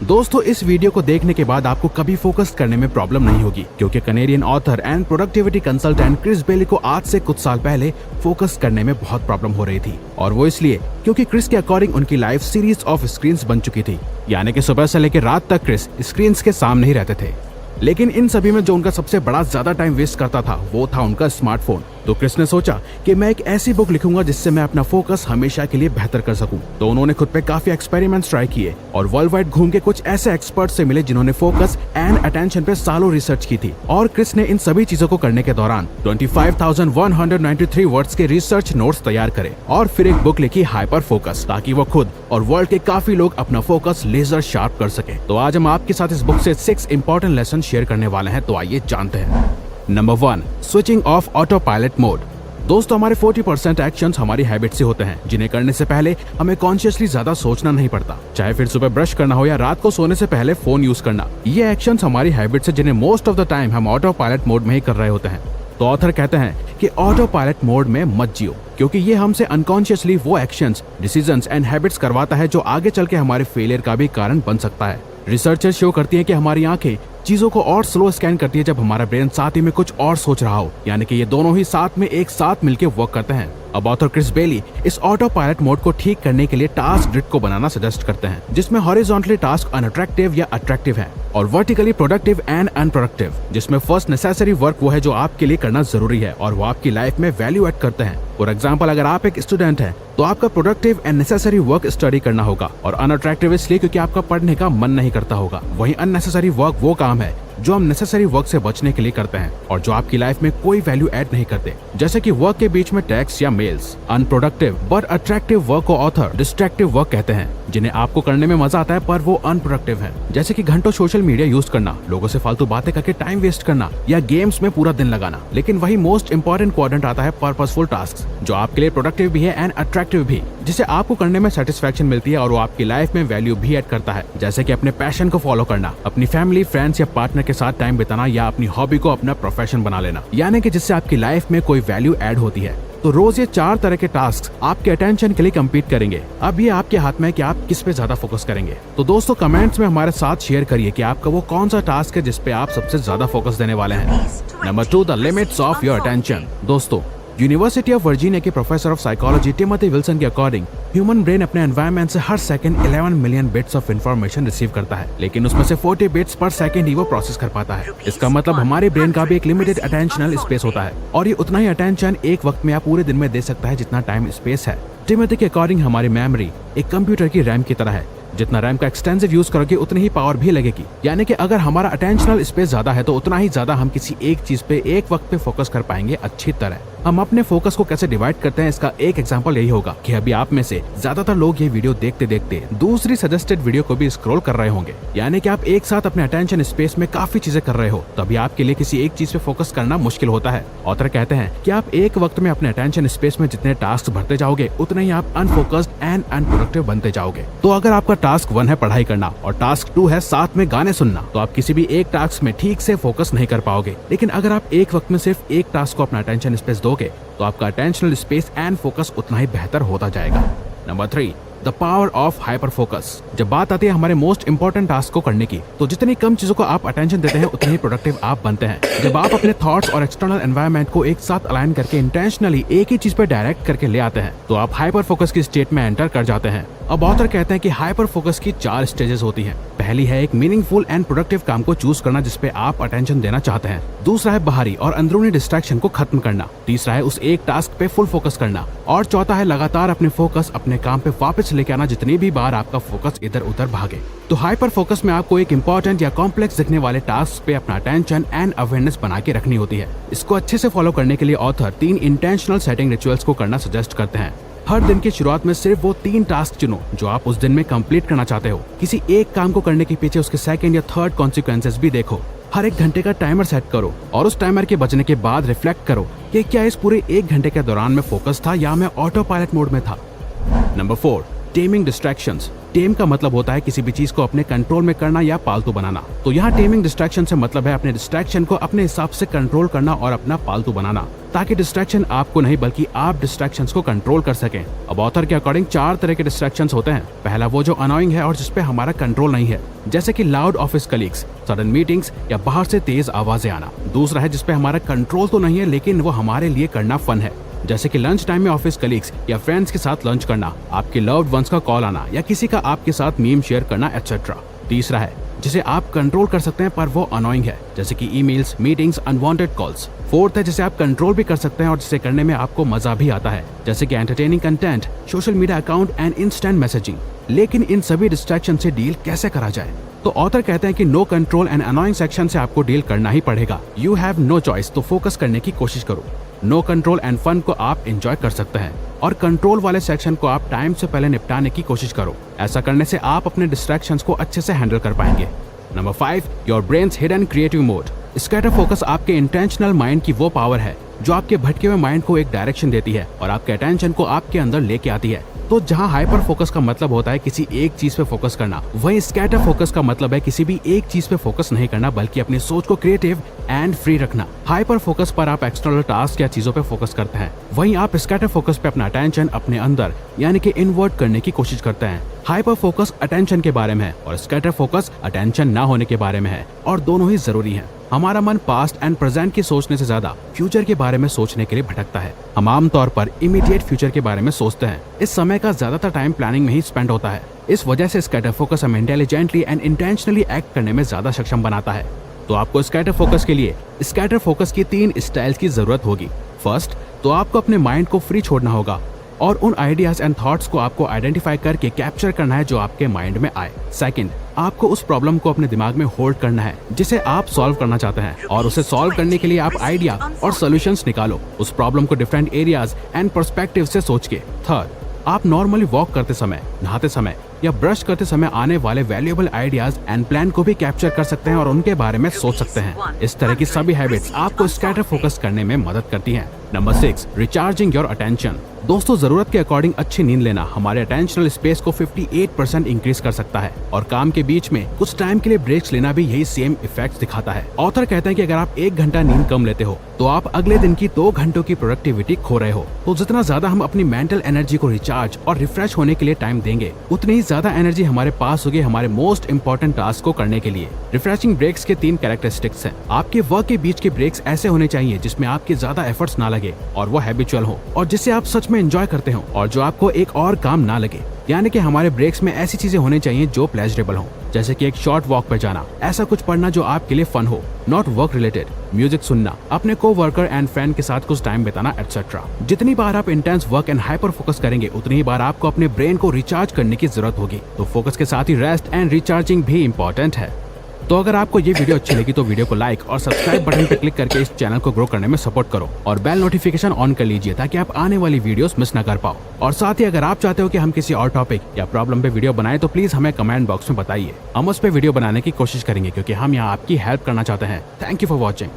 दोस्तों इस वीडियो को देखने के बाद आपको कभी फोकस करने में प्रॉब्लम नहीं होगी, क्योंकि Canadian author and productivity consultant Chris Bailey को आज से कुछ साल पहले फोकस करने में बहुत प्रॉब्लम हो रही थी। और वो इसलिए क्योंकि क्रिस के अकॉर्डिंग उनकी लाइफ सीरीज ऑफ स्क्रीन्स बन चुकी थी, यानी कि सुबह से लेकर रात तक क्रिस स्क्रीन्स के सामने ही रहते थे। लेकिन इन सभी में जो उनका सबसे बड़ा ज्यादा टाइम वेस्ट करता था वो था उनका स्मार्टफोन। तो क्रिस ने सोचा कि मैं एक ऐसी बुक लिखूंगा जिससे मैं अपना फोकस हमेशा के लिए बेहतर कर सकूं। तो उन्होंने खुद पे काफी एक्सपेरिमेंट्स ट्राई किए और वर्ल्ड वाइड घूम के कुछ ऐसे एक्सपर्ट से मिले जिन्होंने फोकस एंड अटेंशन पे सालों रिसर्च की थी। और क्रिस ने इन सभी चीजों को करने के दौरान 25,193 वर्ड्स के रिसर्च नोट्स तैयार करे और फिर एक बुक लिखी हाइपर फोकस, ताकि वो खुद और वर्ल्ड के काफी लोग अपना फोकस लेजर शार्प कर सके। तो आज हम आपके साथ इस बुक से 6 इंपॉर्टेंट लेसन शेयर करने वाले हैं, तो आइए जानते हैं। Number 1, switching off auto pilot mode. दोस्तों हमारे 40% एक्शंस हमारी हैबिट से होते हैं, जिन्हें करने से पहले हमें कॉन्शियसली ज्यादा सोचना नहीं पड़ता। चाहे फिर सुबह ब्रश करना हो या रात को सोने से पहले फोन यूज करना, ये एक्शंस हमारी हैबिट से जिन्हें मोस्ट ऑफ द टाइम हम ऑटो पायलट मोड में ही कर रहे होते हैं। तो ऑथर कहते हैं कि ऑटो पायलट मोड में मत जियो, क्योंकि ये हमसे अनकॉन्शियसली वो एक्शंस, डिसीजंस एंड हैबिट्स करवाता है जो आगे चल के हमारे फेलियर का भी कारण बन सकता है। रिसर्चर्स शो करती हैं कि हमारी आंखें चीजों को और स्लो स्कैन करती है जब हमारा ब्रेन साथ ही में कुछ और सोच रहा हो, यानी कि ये दोनों ही साथ में एक साथ मिलकर वर्क करते हैं। अब ऑथर क्रिस बेली इस ऑटो पायलट मोड को ठीक करने के लिए टास्क ग्रिड को बनाना सजेस्ट करते हैं, जिसमें हॉरिजॉन्टली टास्क अनअट्रैक्टिव या अट्रैक्टिव है और वर्टिकली प्रोडक्टिव एंड अनप्रोडक्टिव, जिसमें फर्स्ट नेसेसरी वर्क वो है जो आपके लिए करना जरूरी है और वो आपकी लाइफ में वैल्यू ऐड करते हैं। फॉर एग्जाम्पल, अगर आप एक स्टूडेंट हैं तो आपका productive and necessary work study करना होगा, और अनअट्रैक्टिव इसलिए क्योंकि आपका पढ़ने का मन नहीं करता होगा। वहीं अननेसेसरी वर्क वो काम है जो हम नेसेसरी वर्क से बचने के लिए करते हैं और जो आपकी लाइफ में कोई वैल्यू ऐड नहीं करते, जैसे कि वर्क के बीच में टेक्स्ट या mails. Unproductive but attractive work को ऑथर डिस्ट्रैक्टिव वर्क कहते हैं, जिन्हें आपको करने में मजा आता है पर वो अनप्रोडक्टिव है, जैसे कि घंटों सोशल मीडिया यूज करना, लोगों से फालतू बातें करके टाइम वेस्ट करना या गेम्स में पूरा दिन लगाना। लेकिन वही मोस्ट इंपॉर्टेंट क्वाड्रेंट आता है पर्पसफुल टास्क, जो आपके लिए प्रोडक्टिव भी है एंड अट्रैक्टिव भी, जिसे आपको करने में सेटिस्फैक्शन मिलती है और वो आपकी लाइफ में वैल्यू भी ऐड करता है, जैसे कि अपने पैशन को फॉलो करना, अपनी फैमिली, फ्रेंड्स या पार्टनर के साथ टाइम बिताना या अपनी हॉबी को अपना प्रोफेशन बना लेना, यानी कि जिससे आपकी लाइफ में कोई वैल्यू ऐड होती है। तो रोज ये 4 तरह के टास्क आपके अटेंशन के लिए कम्पीट करेंगे। अब ये आपके हाथ में है कि आप किस पे ज्यादा फोकस करेंगे। तो दोस्तों कमेंट्स में हमारे साथ शेयर करिए कि आपका वो कौन सा टास्क है जिस पे आप सबसे ज्यादा फोकस देने वाले हैं। Number 2, the limits of your attention. दोस्तों यूनिवर्सिटी ऑफ वर्जीनिया के professor of psychology Timothy Wilson के अकॉर्डिंग ह्यूमन ब्रेन अपने एनवायरनमेंट से हर second 11 million bits of information receive करता है, लेकिन उसमें से 40 बिट्स पर सेकंड ही वो प्रोसेस कर पाता है। इसका मतलब हमारे ब्रेन का भी एक लिमिटेड अटेंशनल स्पेस होता है, और ये उतना ही अटेंशन एक वक्त में आप पूरे दिन में दे सकता है जितना टाइम स्पेस है। टिमोथी के अकॉर्डिंग हमारी मेमोरी एक कंप्यूटर की रैम की तरह है, जितना रैम का एक्सटेंसिव यूज करोगे उतनी ही पावर भी लगेगी, यानी कि अगर हमारा अटेंशनल स्पेस ज्यादा है तो उतना ही ज्यादा हम किसी एक चीज पे एक वक्त पे फोकस कर पाएंगे अच्छी तरह। हम अपने फोकस को कैसे डिवाइड करते हैं, इसका एक एग्जांपल यही होगा कि अभी आप में से ज्यादातर लोग ये वीडियो देखते देखते दूसरी सजेस्टेड वीडियो को भी स्क्रॉल कर रहे होंगे, यानी कि आप एक साथ अपने अटेंशन स्पेस में काफी चीजें कर रहे हो, तभी आपके लिए किसी एक चीज पे फोकस करना मुश्किल होता है। ऑथर कहते हैं कि आप एक वक्त में अपने अटेंशन स्पेस में जितने टास्क भरते जाओगे उतने ही आप अनफोकस्ड एंड अनप्रोडक्टिव बनते जाओगे। तो अगर आपका टास्क 1 है पढ़ाई करना और टास्क 2 है साथ में गाने सुनना, तो आप किसी भी एक टास्क में ठीक से फोकस नहीं कर पाओगे। लेकिन अगर आप एक वक्त में सिर्फ एक टास्क को अपना अटेंशन स्पेस दोगे तो आपका अटेंशनल स्पेस एंड फोकस उतना ही बेहतर होता जाएगा। Number 3, the power of hyper focus. जब बात आती है हमारे मोस्ट इंपॉर्टेंट टास्क को करने की, तो जितनी कम चीजों को आप अटेंशन देते हैं उतनी ही प्रोडक्टिव आप बनते हैं। जब आप अपने थॉट्स और एक्सटर्नल एनवायरनमेंट को एक साथ अलाइन करके इंटेंशनली एक ही चीज पे डायरेक्ट करके ले आते हैं, तो आप हाइपर फोकस की स्टेट में एंटर कर जाते हैं। अब ऑथर कहते हैं कि हाइपर फोकस की 4 स्टेजेस होती हैं। पहली है एक मीनिंगफुल एंड प्रोडक्टिव काम को चूज करना जिसपे आप अटेंशन देना चाहते हैं। दूसरा है बाहरी और अंदरूनी डिस्ट्रैक्शन को खत्म करना। तीसरा है उस एक टास्क पे फुल फोकस करना, और चौथा है लगातार अपने फोकस अपने काम पे वापस लेके आना जितनी भी बार आपका फोकस इधर उधर भागे। तो हाइपर फोकस में आपको एक इंपॉर्टेंट या कॉम्प्लेक्स दिखने वाले टास्क पे अपना अटेंशन एंड अवेयरनेस बना के रखनी होती है। इसको अच्छे से फॉलो करने के लिए ऑथर 3 इंटेंशनल सेटिंग रिचुअल्स को करना सजेस्ट करते हैं। हर दिन की शुरुआत में सिर्फ वो 3 टास्क चुनो जो आप उस दिन में कंप्लीट करना चाहते हो। किसी एक काम को करने के पीछे उसके सेकंड या थर्ड कॉन्सिक्वेंसेस भी देखो। हर 1 घंटे का टाइमर सेट करो और उस टाइमर के बजने के बाद रिफ्लेक्ट करो कि क्या इस पूरे 1 घंटे के दौरान मैं फोकस था या मैं ऑटो पायलट मोड में था। Number 4, taming distractions. टेम का मतलब होता है किसी भी चीज को अपने कंट्रोल में करना या पालतू बनाना। तो यहाँ टेमिंग डिस्ट्रैक्शन से मतलब है अपने डिस्ट्रैक्शन को अपने हिसाब से कंट्रोल करना और अपना पालतू बनाना, ताकि डिस्ट्रैक्शन आपको नहीं बल्कि आप डिस्ट्रैक्शंस को कंट्रोल कर सकें। अब ऑथर के अकॉर्डिंग 4 तरह के डिस्ट्रैक्शंस होते हैं। पहला वो जो अनोइंग है और जिसपे हमारा कंट्रोल नहीं है, जैसे कि loud office colleagues, sudden meetings या बाहर से तेज आवाजें आना। दूसरा है जिसपे हमारा कंट्रोल तो नहीं है लेकिन वो हमारे लिए करना फन है, जैसे कि लंच टाइम में ऑफिस कलीग्स या फ्रेंड्स के साथ लंच करना, आपके लव्ड वंस का कॉल आना या किसी का आपके साथ मीम शेयर करना एटसेट्रा। तीसरा है जिसे आप कंट्रोल कर सकते हैं पर वो अनोइंग है, जैसे कि emails, meetings, unwanted calls. Fourth है जिसे आप कंट्रोल भी कर सकते हैं और जिसे करने में आपको मजा भी आता है, जैसे कि entertaining content, social media account and instant messaging. लेकिन इन सभी डिस्ट्रैक्शन से डील कैसे करा जाए? तो ऑथर कहते हैं कि no control and annoying section से आपको डील करना ही पड़ेगा। यू हैव नो चॉइस, तो फोकस करने की कोशिश करो। नो कंट्रोल एंड फन को आप एंजॉय कर सकते हैं और कंट्रोल वाले सेक्शन को आप टाइम से पहले निपटाने की कोशिश करो। ऐसा करने से आप अपने डिस्ट्रैक्शंस को अच्छे से हैंडल कर पाएंगे। Number 5, your brains hidden creative mode. Scatter focus आपके इंटेंशनल माइंड की वो पावर है जो आपके भटके हुए माइंड को एक डायरेक्शन देती है और आपके अटेंशन को आपके अंदर लेके आती है। तो जहाँ हाइपर फोकस का मतलब होता है किसी एक चीज पे फोकस करना, वहीं स्कैटर फोकस का मतलब है किसी भी एक चीज पे फोकस नहीं करना बल्कि अपनी सोच को क्रिएटिव एंड फ्री रखना। हाइपर फोकस पर आप एक्सटर्नल टास्क या चीजों पे फोकस करते हैं, वहीं आप स्कैटर फोकस पे अपना अटेंशन अपने अंदर यानी कि इनवर्ट करने की कोशिश करते हैं। हाइपर फोकस अटेंशन के बारे में है और स्कैटर फोकस अटेंशन ना होने के बारे में है, और दोनों ही जरूरी हैं। हमारा मन पास्ट एंड प्रेजेंट की सोचने से ज्यादा फ्यूचर के बारे में सोचने के लिए भटकता है। हम आमतौर पर इमीडिएट फ्यूचर के बारे में सोचते हैं। इस समय का ज्यादातर टाइम प्लानिंग में ही स्पेंड होता है। इस वजह से स्कैटर फोकस हमें इंटेलिजेंटली एंड इंटेंशनली एक्ट करने में ज्यादा सक्षम बनाता है। तो आपको स्कैटर फोकस के लिए स्कैटर फोकस की 3 स्टाइल्स की जरूरत होगी। फर्स्ट, तो आपको अपने माइंड को फ्री छोड़ना होगा और उन आइडियाज एंड थॉट्स को आपको आइडेंटिफाई करके कैप्चर करना है जो आपके माइंड में आए। सेकंड, आपको उस प्रॉब्लम को अपने दिमाग में होल्ड करना है जिसे आप सॉल्व करना चाहते हैं, और उसे सॉल्व करने के लिए आप आइडिया और सॉल्यूशंस निकालो उस प्रॉब्लम को डिफरेंट एरियाज एंड पर्सपेक्टिव से सोच के। थर्ड, आप नॉर्मली वॉक करते समय, नहाते समय या ब्रश करते समय आने वाले वैल्यूएबल आइडियाज एंड प्लान को भी कैप्चर कर सकते हैं और उनके बारे में सोच सकते हैं। इस तरह की सभी हैबिट्स आपको स्कैटर फोकस करने में मदद करती हैं। Number 6, recharging your attention. दोस्तों, जरूरत के अकॉर्डिंग अच्छी नींद लेना हमारे अटेंशनल स्पेस को 58% इंक्रीज कर सकता है, और काम के बीच में कुछ टाइम के लिए ब्रेक्स लेना भी यही सेम इफेक्ट दिखाता है। ऑथर कहते हैं कि अगर आप 1 घंटा नींद कम लेते हो तो आप अगले दिन की 2 घंटों की प्रोडक्टिविटी खो रहे हो। तो जितना ज्यादा हम अपनी मेंटल एनर्जी को रिचार्ज और रिफ्रेश होने के लिए टाइम देंगे, उतनी ही ज्यादा एनर्जी हमारे पास होगी हमारे मोस्ट इंपॉर्टेंट टास्क को करने के लिए। रिफ्रेशिंग ब्रेक्स के 3 कैरेक्टरिस्टिक्स हैं। आपके वर्क के बीच के ब्रेक्स ऐसे होने चाहिए जिसमें आपके ज्यादा एफर्ट्स ना लगे और वो हैबिचुअल हो और जिसे आप सच में एंजॉय करते हो और जो आपको एक और काम ना लगे। यानी कि हमारे ब्रेक्स में ऐसी चीजें होनी चाहिए जो प्लेजरेबल हो, जैसे कि एक शॉर्ट वॉक पे जाना, ऐसा कुछ पढ़ना जो आपके लिए फन हो, नॉट वर्क रिलेटेड, म्यूजिक सुनना, अपने को-वर्कर एंड फ्रेंड के साथ कुछ टाइम बिताना एटसेट्रा। जितनी बार आप intense work and hyper focus करेंगे उतनी ही बार आपको अपने ब्रेन को रिचार्ज करने की जरूरत होगी। तो फोकस के साथ ही रेस्ट एंड रिचार्जिंग भी इम्पोर्टेंट है। तो अगर आपको ये वीडियो अच्छी लगी तो वीडियो को लाइक और सब्सक्राइब बटन पर क्लिक करके इस चैनल को ग्रो करने में सपोर्ट करो और बेल नोटिफिकेशन ऑन कर लीजिए ताकि आप आने वाली वीडियोस मिस ना कर पाओ। और साथ ही अगर आप चाहते हो कि हम किसी और टॉपिक या प्रॉब्लम पे वीडियो बनाएं तो प्लीज हमें कमेंट बॉक्स में बताइए। हम उस पे वीडियो बनाने की कोशिश करेंगे क्योंकि हम यहाँ आपकी हेल्प करना चाहते हैं। Thank you for watching.